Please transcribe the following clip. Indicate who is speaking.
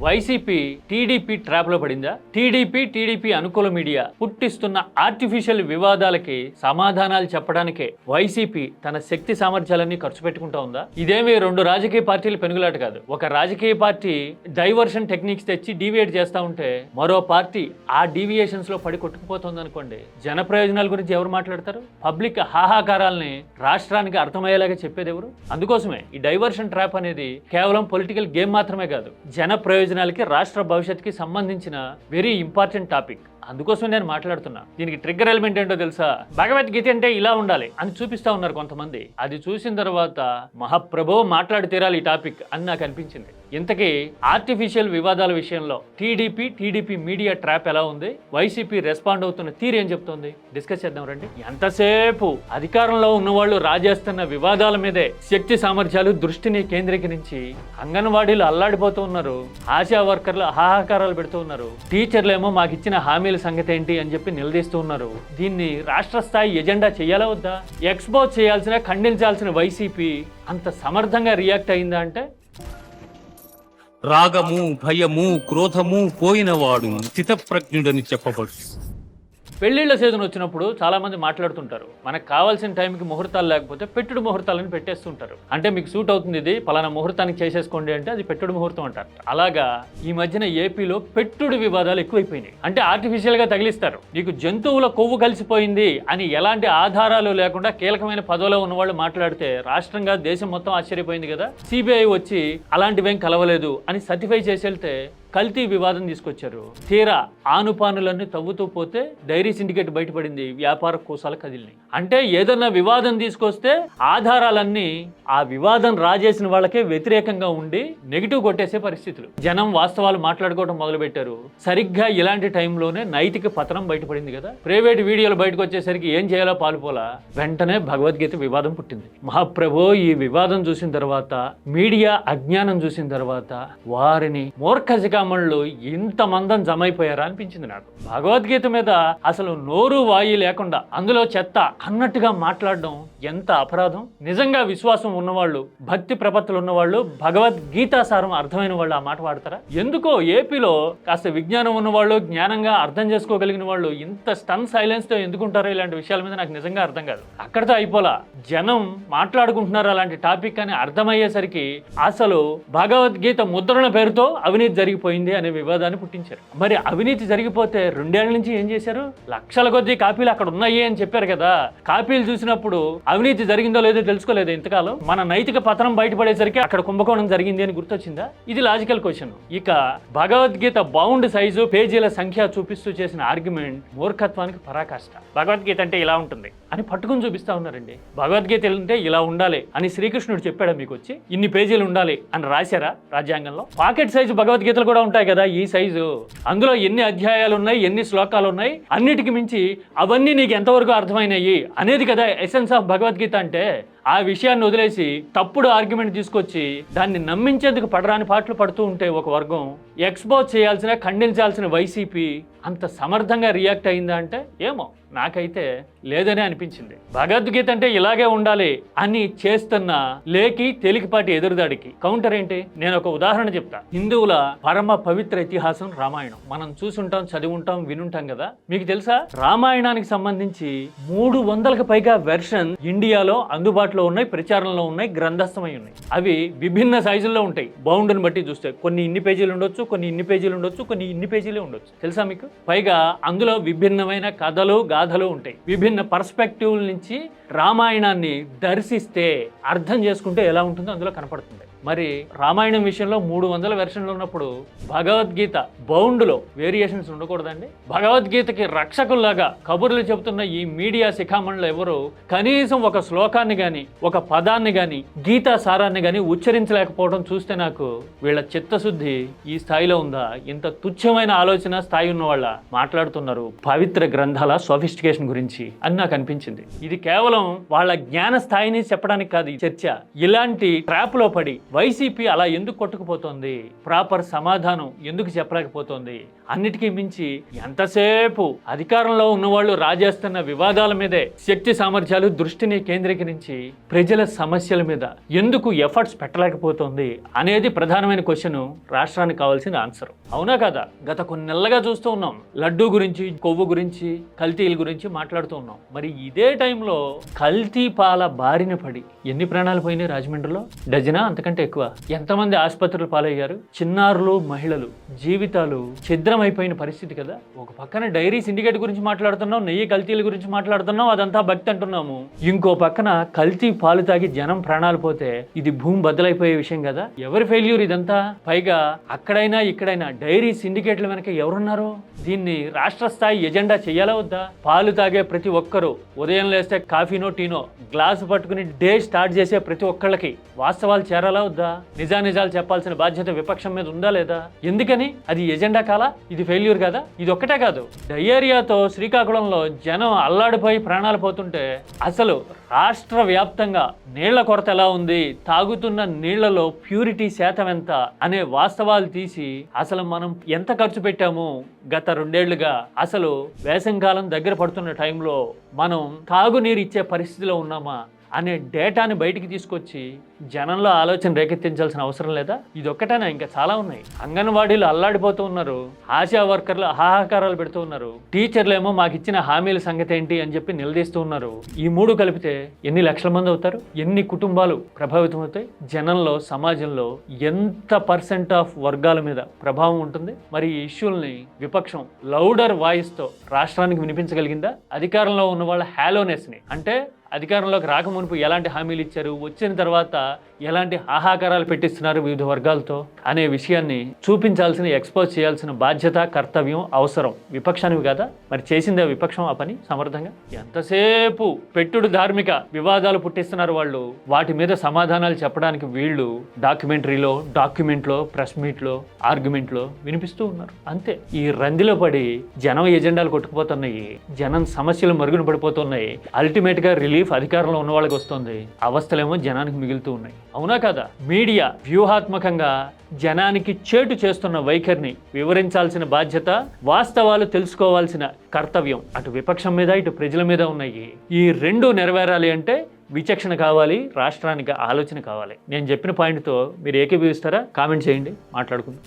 Speaker 1: YCP TDP ట్రాప్లో పడిందా? TDP అనుకూల మీడియా పుట్టిస్తున్న ఆర్టిఫిషియల్ వివాదాలకి సమాధానాలు చెప్పడానికే వైసీపీ తన శక్తి సామర్థ్యాలన్నీ ఖర్చు పెట్టుకుంటా ఉందా? ఇదేమీ రెండు రాజకీయ పార్టీలు పెనుగులాట కాదు. ఒక రాజకీయ పార్టీ డైవర్షన్ టెక్నిక్స్ తెచ్చి డీవియేట్ చేస్తా ఉంటే మరో పార్టీ ఆ డీవియేషన్స్ లో పడి కొట్టుకుపోతుంది అనుకోండి. జన ప్రయోజనాల గురించి ఎవరు మాట్లాడతారు? పబ్లిక్ హాహాకారాల్ని రాష్ట్రానికి అర్థమయ్యేలాగా చెప్పేది ఎవరు? అందుకోసమే ఈ డైవర్షన్ ట్రాప్ అనేది కేవలం పొలిటికల్ గేమ్ మాత్రమే కాదు, జన ప్రయోజనాలకి రాష్ట్ర భవిష్యత్తుకి సంబంధించిన వెరీ ఇంపార్టెంట్ టాపిక్. అందుకోసం నేను మాట్లాడుతున్నా. దీనికి ట్రిగ్గర్ ఎలిమెంట్ ఏంటో తెలుసా? భగవద్గీత అంటే ఇలా ఉండాలి అని చూపిస్తా ఉన్నారు కొంతమంది. అది చూసిన తర్వాత మహాప్రభు మాట్లాడి తీరాలి ఈ టాపిక్ అని నాకు అనిపించింది. ఇంతకీ ఆర్టిఫిషియల్ వివాదాల విషయంలో టీడీపీ మీడియా ట్రాప్ ఎలా ఉంది, వైసీపీ రెస్పాండ్ అవుతున్న తీరు ఏం చెప్తోంది, డిస్కస్ చేద్దాం రండి. ఎంతసేపు అధికారంలో ఉన్నవాళ్ళు రాజేస్తున్న వివాదాల మీదే శక్తి సామర్థ్యాలు దృష్టిని కేంద్రీకరించి అంగన్వాడీలు అల్లాడిపోతూ ఉన్నారు, ఆశా వర్కర్లు హాహాకారాలు పెడుతూ ఉన్నారు, టీచర్లేమో మాకు ఇచ్చిన హామీల సంగతి ఏంటి అని చెప్పి నిలదీస్తూ ఉన్నారు. దీన్ని రాష్ట్ర స్థాయి ఎజెండా చేయాలా వద్దా? ఎక్స్పోజ్ చేయాల్సిన, ఖండించాల్సిన వైసీపీ అంత సమర్థంగా రియాక్ట్ అయిందా అంటే,
Speaker 2: రాగము భయము క్రోధము పోయినవాడు స్థితప్రజ్ఞుడని చెప్పబడు.
Speaker 1: పెళ్లిళ్ళ సీజన్ వచ్చినప్పుడు చాలా మంది మాట్లాడుతుంటారు, మనకు కావాల్సిన టైంకి ముహూర్తాలు లేకపోతే పెట్టుడు ముహూర్తాలను పెట్టేస్తుంటారు. అంటే మీకు సూట్ అవుతుంది ఇది, పలానా ముహూర్తానికి చేసేసుకోండి అంటే అది పెట్టుడు ముహూర్తం అంటారు. అలాగా ఈ మధ్యన ఏపీలో పెట్టుడు వివాదాలు ఎక్కువైపోయినాయి. అంటే ఆర్టిఫిషియల్ గా తగిలిస్తారు. నీకు జంతువుల కొవ్వు కలిసిపోయింది అని ఎలాంటి ఆధారాలు లేకుండా కీలకమైన పదవిలో ఉన్న వాళ్ళు మాట్లాడితే రాష్ట్రంగా దేశం మొత్తం ఆశ్చర్యపోయింది కదా. సిబిఐ వచ్చి అలాంటివేం కలవలేదు అని సర్టిఫై చేసి వెళ్తే కల్తీ వివాదం తీసుకొచ్చారు. తీరా ఆనుపానులన్నీ తవ్వుతూ పోతే డైరీ సిండికేట్ బయటపడింది, వ్యాపార కోసాల కదిలినాయి. అంటే ఏదన్నా వివాదం తీసుకొస్తే ఆధారాలన్నీ ఆ వివాదం రాజేసిన వాళ్ళకే వ్యతిరేకంగా ఉండి నెగిటివ్ కొట్టేసే పరిస్థితులు. జనం వాస్తవాలు మాట్లాడుకోవడం మొదలుపెట్టారు. సరిగ్గా ఇలాంటి టైంలోనే నైతిక పతనం బయటపడింది కదా. ప్రైవేట్ వీడియోలు బయటకు వచ్చేసరికి ఏం చేయాలో పాలుపోలా వెంటనే భగవద్గీత వివాదం పుట్టింది. మహాప్రభు ఈ వివాదం చూసిన తర్వాత, మీడియా అజ్ఞానం చూసిన తర్వాత వారిని మూర్ఖ మళ్ళు ఇంతమందం జమైపోయారా అనిపించింది నాకు. భగవద్గీత మీద అసలు నోరు వాయి లేకుండా అందులో చెత్త అన్నట్టుగా మాట్లాడడం ఎంత అపరాధం. నిజంగా విశ్వాసం ఉన్నవాళ్ళు, భక్తి ప్రపత్తులు ఉన్నవాళ్ళు, భగవద్గీత సారం అర్థమైన వాళ్ళు ఆ మాట వాడతారా? ఎందుకో ఏపీలో కాస్త విజ్ఞానం ఉన్నవాళ్ళు, జ్ఞానంగా అర్థం చేసుకోగలిగిన వాళ్ళు ఇంత స్టన్ సైలెన్స్ తో ఎందుకుంటారో ఇలాంటి విషయాల మీద నాకు నిజంగా అర్థం కాదు. అక్కడితో అయిపోలా, జనం మాట్లాడుకుంటున్నారు అలాంటి టాపిక్ అని అర్థమయ్యేసరికి అసలు భగవద్గీత ముద్రణ పేరుతో అవినీతి జరిగిపోయింది అనే వివాదాన్ని పుట్టించారు. మరి అవినీతి జరిగిపోతే 2 ఏళ్ల నుంచి ఏం చేశారు? లక్షల కొద్ది కాపీలు అక్కడ ఉన్నాయి అని చెప్పారు కదా. కాపీలు చూసినప్పుడు అవినీతి జరిగిందో లేదో తెలుసుకోలేదు ఇంతకాలం. మన నైతిక పతనం బయటపడేసరికి అక్కడ కుంభకోణం జరిగింది అని గుర్తొచ్చిందా? ఇది లాజికల్ క్వశ్చన్. ఇక భగవద్గీత బౌండ్ సైజు, పేజీల సంఖ్య చూపిస్తూ చేసిన ఆర్గ్యుమెంట్ మూర్ఖత్వానికి పరాకాష్ట. భగవద్గీత అంటే ఇలా ఉంటుంది అని పట్టుకుని చూపిస్తా ఉన్నారండి. భగవద్గీత అంటే ఇలా ఉండాలి అని శ్రీకృష్ణుడు చెప్పాడా మీకు వచ్చి? ఇన్ని పేజీలు ఉండాలి అని రాశారా రాజ్యాంగంలో? పాకెట్ సైజు భగవద్గీతలు కూడా ఉంటాయి కదా ఈ సైజు. అందులో ఎన్ని అధ్యాయాలు ఉన్నాయి, ఎన్ని శ్లోకాలు ఉన్నాయి, అన్నిటికి మించి అవన్నీ నీకు ఎంతవరకు అర్థమైనాయి అనేది కదా ఎసెన్స్ ఆఫ్ భగవద్గీత అంటే. ఆ విషయాన్ని వదిలేసి తప్పుడు ఆర్గ్యుమెంట్ తీసుకొచ్చి దాన్ని నమ్మించేందుకు పడరాని పాటలు పడుతూ ఉంటే ఒక వర్గం, ఎక్స్పోజ్ చేయాల్సిన, ఖండించాల్సిన వైసీపీ అంత సమర్థంగా రియాక్ట్ అయిందా అంటే ఏమో నాకైతే లేదనే అనిపించింది. భగవద్గీత అంటే ఇలాగే ఉండాలి అని చేస్తున్న లేకి తేలికపాటి ఎదురుదాడికి కౌంటర్ ఏంటి? నేను ఒక ఉదాహరణ చెప్తా. హిందువుల పరమ పవిత్ర ఇతిహాసం రామాయణం. మనం చూసుంటాం, చదివి ఉంటాం, వినుంటాం కదా. మీకు తెలుసా రామాయణానికి సంబంధించి 300కు పైగా వెర్షన్ ఇండియాలో అందుబాటులో ఉన్నాయి, ప్రచారంలో ఉన్నాయి, గ్రంథస్థమై ఉన్నాయి. అవి విభిన్న సైజుల్లో ఉంటాయి. బౌండ్ని బట్టి చూస్తే కొన్ని ఇన్ని పేజీలు ఉండొచ్చు, కొన్ని ఇన్ని పేజీలు ఉండొచ్చు, కొన్ని ఇన్ని పేజీలే ఉండొచ్చు. తెలుసా మీకు? పైగా అందులో విభిన్నమైన కథలు, గాథలు ఉంటాయి. విభిన్న పర్స్పెక్టివ్ నుంచి రామాయణాన్ని దర్శిస్తే, అర్థం చేసుకుంటే ఎలా ఉంటుందో అందులో కనపడుతుంది. మరి రామాయణం విషయంలో 300 వెర్షన్లు ఉన్నప్పుడు భగవద్గీత బౌండ్లో వేరియేషన్స్ ఉండకూడదండి? భగవద్గీతకి రక్షకుల్లాగా కబుర్లు చెబుతున్న ఈ మీడియా శిఖామణులు ఎవరు కనీసం ఒక శ్లోకాన్ని కానీ, ఒక పదాన్ని కానీ, గీతా సారాన్ని కానీ ఉచ్చరించలేకపోవడం చూస్తే నాకు వీళ్ళ చిత్తశుద్ధి ఈ స్థాయిలో ఉందా? ఇంత తుచ్చమైన ఆలోచన స్థాయి ఉన్న వాళ్ళ మాట్లాడుతున్నారు పవిత్ర గ్రంథాల సోఫిస్టికేషన్ గురించి అని నాకు అనిపించింది. ఇది కేవలం వాళ్ళ జ్ఞాన స్థాయిని చెప్పడానికి కాదు ఈ చర్చ. ఇలాంటి ట్రాప్ లో పడి వైసీపీ అలా ఎందుకు కొట్టుకుపోతోంది, ప్రాపర్ సమాధానం ఎందుకు చెప్పలేకపోతోంది, అన్నిటికీ మించి ఎంతసేపు అధికారంలో ఉన్నవాళ్ళు రాజేస్తున్న వివాదాల మీదే శక్తి సామర్థ్యాలు దృష్టిని కేంద్రీకరించి ప్రజల సమస్యల మీద ఎందుకు ఎఫర్ట్స్ పెట్టలేకపోతుంది అనేది ప్రధానమైన క్వశ్చన్, రాష్ట్రానికి కావాల్సిన ఆన్సర్. అవునా కదా? గత కొన్ని నెలలుగా చూస్తూ ఉన్నాం, లడ్డూ గురించి, కొవ్వు గురించి, కల్తీల గురించి మాట్లాడుతూ ఉన్నాం. మరి ఇదే టైంలో కల్తీ పాల బారిన పడి ఎన్ని ప్రాణాలు పోయినాయి రాజమండ్రిలో? డజనా, అంతకంటే ఎక్కువ. ఎంతమంది ఆసుపత్రులు పాలయ్యారు? చిన్నారులు, మహిళలు జీవితాలు ఛిద్రమైపోయిన పరిస్థితి కదా. ఒక పక్కన డైరీ సిండికేట్ గురించి మాట్లాడుతున్నాం, నెయ్యి కల్తీల గురించి మాట్లాడుతున్నాం, అదంతా భక్తి అంటున్నాము. ఇంకో పక్కన కల్తీ పాలు తాగి జనం ప్రాణాలు పోతే ఇది భూమి బద్దలైపోయే విషయం కదా. ఎవరి ఫెయిల్యూర్ ఇదంతా? పైగా అక్కడైనా ఇక్కడైనా డైరీ సిండికేట్ల వెనక ఎవరున్నారు? దీన్ని రాష్ట్ర స్థాయి ఎజెండా చేయాలా వద్దా? పాలు తాగే ప్రతి ఒక్కరూ ఉదయం లేస్తే కాఫీనో టీనో గ్లాసు పట్టుకుని డే స్టార్ట్ చేసే ప్రతి ఒక్కళ్ళకి వాస్తవాలు చేరాలా వద్దా? నిజానిజాలు చెప్పాల్సిన బాధ్యత విపక్షం మీద ఉందా లేదా? ఎందుకని? అది ఎజెండా కాలా? ఇది ఫెయిల్యూర్ కదా? ఇది ఒక్కటే కాదు, డయేరియాతో శ్రీకాకుళంలో జనం అల్లాడిపోయి ప్రాణాలు పోతుంటే అసలు రాష్ట్ర వ్యాప్తంగా నీళ్ల కొరత ఎలా ఉంది, తాగుతున్న నీళ్లలో ప్యూరిటీ శాతం ఎంత అనే వాస్తవాలు తీసి అసలు మనం ఎంత ఖర్చు పెట్టాము గత 2 ఏళ్లుగా, అసలు వేసంకాలం దగ్గర పడుతున్న టైంలో మనం తాగునీరు ఇచ్చే పరిస్థితిలో ఉన్నామా అనే డేటాని బయటికి తీసుకొచ్చి జనంలో ఆలోచన రేకెత్తించాల్సిన అవసరం లేదా? ఇది ఒక్కటేనా? ఇంకా చాలా ఉన్నాయి. అంగన్వాడీలు అల్లాడిపోతూ ఉన్నారు, ఆశా వర్కర్లు హాహాకారాలు పెడుతూ ఉన్నారు, టీచర్లు ఏమో మాకు ఇచ్చిన హామీల సంగతి ఏంటి అని చెప్పి నిలదీస్తూ ఉన్నారు. ఈ 3 కలిపితే ఎన్ని లక్షల మంది అవుతారు? ఎన్ని కుటుంబాలు ప్రభావితం అవుతాయి? జనంలో, సమాజంలో ఎంత % ఆఫ్ వర్గాల మీద ప్రభావం ఉంటుంది? మరి ఈ ఇష్యూల్ని విపక్షం లౌడర్ వాయిస్తో రాష్ట్రానికి వినిపించగలిగిందా? అధికారంలో ఉన్న వాళ్ళ హ్యాలోనెస్ని, అంటే అధికారంలోకి రాకమునుపు ఎలాంటి హామీలు ఇచ్చారు, వచ్చిన తర్వాత ఎలాంటి హాహాకారాలు పెట్టిస్తున్నారు వివిధ వర్గాలతో అనే విషయాన్ని చూపించాల్సిన, ఎక్స్పోజ్ చేయాల్సిన బాధ్యత, కర్తవ్యం, అవసరం విపక్షానివి కదా. మరి చేసిందే విపక్షం ఆ పని సమర్థంగా? ఎంతసేపు పెట్టుడు ధార్మిక వివాదాలు పుట్టిస్తున్నారు వాళ్ళు, వాటి మీద సమాధానాలు చెప్పడానికి వీళ్ళు డాక్యుమెంటరీలో, డాక్యుమెంట్లో, ప్రెస్ మీట్లో, ఆర్గ్యుమెంట్లో వినిపిస్తూ ఉన్నారు. అంతే. ఈ రందిలో పడి జనం ఎజెండాలు కొట్టుకుపోతున్నాయి, జనం సమస్యలు మరుగున పడిపోతున్నాయి. అల్టిమేట్గా రిలీఫ్ అధికారంలో ఉన్న వాళ్ళకి వస్తుంది, అవస్థలేమో జనానికి మిగులుతూ ఉన్నాయి. అవునా కదా? మీడియా వ్యూహాత్మకంగా జనానికి చేటు చేస్తున్న వైఖరిని వివరించాల్సిన బాధ్యత, వాస్తవాలు తెలుసుకోవాల్సిన కర్తవ్యం అటు విపక్షం మీద, ఇటు ప్రజల మీద ఉన్నాయి. ఈ 2 నెరవేరాలి అంటే విచక్షణ కావాలి, రాష్ట్రానికి ఆలోచన కావాలి. నేను చెప్పిన పాయింట్తో మీరు ఏకీభవిస్తారా? కామెంట్ చేయండి, మాట్లాడుకుందాం.